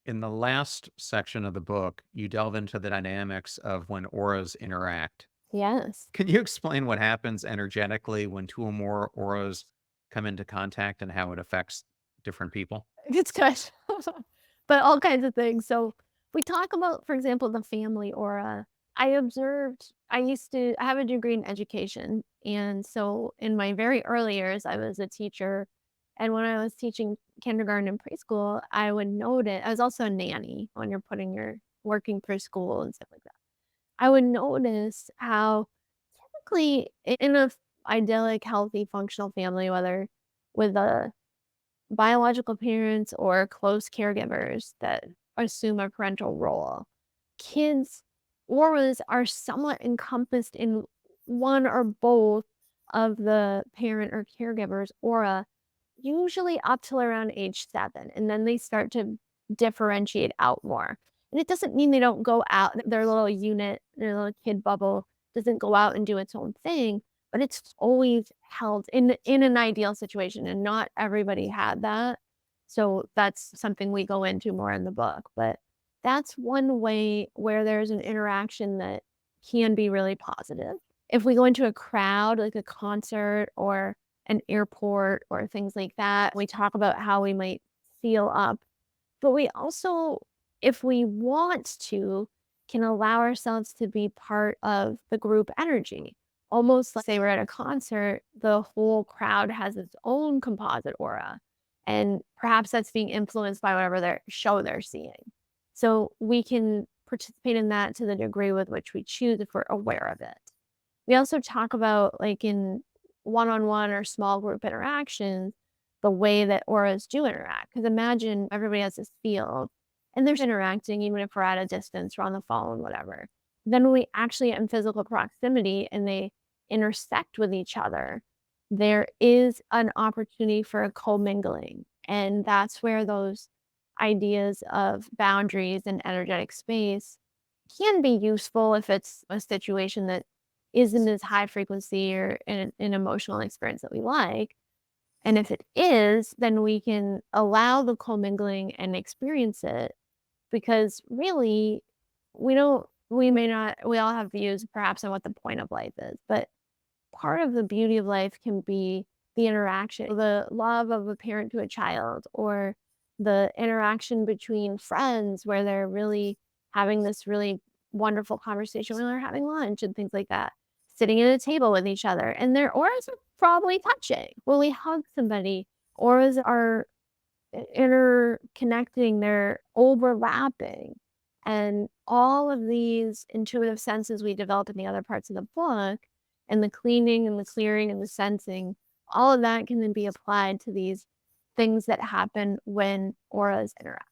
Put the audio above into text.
In the last section of the book, you delve into the dynamics of when auras interact. Yes. Can you explain what happens energetically when two or more auras come into contact and how it affects different people? It's good. But all kinds of things. So, we talk about, for example, the family aura. I have a degree in education, and so in my very early years, I was a teacher, and when I was teaching kindergarten and preschool, I was also a nanny when you're putting your working for school and stuff like that. I would notice how typically in a idyllic, healthy, functional family, whether with a biological parents or close caregivers that assume a parental role. Kids' auras are somewhat encompassed in one or both of the parent or caregiver's aura, usually up till around age 7, and then they start to differentiate out more. And it doesn't mean they don't go out, their little unit, their little kid bubble doesn't go out and do its own thing, but it's always held in an ideal situation, and not everybody had that. So that's something we go into more in the book, but that's one way where there's an interaction that can be really positive. If we go into a crowd, like a concert or an airport or things like that, we talk about how we might feel up, but we also, if we want to, can allow ourselves to be part of the group energy. Almost like, say we're at a concert, the whole crowd has its own composite aura, and perhaps that's being influenced by whatever their show they're seeing. So we can participate in that to the degree with which we choose if we're aware of it. We also talk about, like, in one-on-one or small group interactions, the way that auras do interact. Because imagine everybody has this field and they're interacting, even if we're at a distance, we're on the phone, whatever. Then when we actually in physical proximity and they intersect with each other, there is an opportunity for a commingling. And that's where those ideas of boundaries and energetic space can be useful if it's a situation that isn't as high frequency or an emotional experience that we like. And if it is, then we can allow the commingling and experience it, because really we may not, we all have views perhaps on what the point of life is, but part of the beauty of life can be the interaction, the love of a parent to a child, or the interaction between friends where they're really having this really wonderful conversation when they're having lunch and things like that, sitting at a table with each other, and their auras are probably touching. When we hug somebody, auras are interconnecting, they're overlapping. And all of these intuitive senses we develop in the other parts of the book, and the cleaning and the clearing and the sensing, all of that can then be applied to these things that happen when auras interact.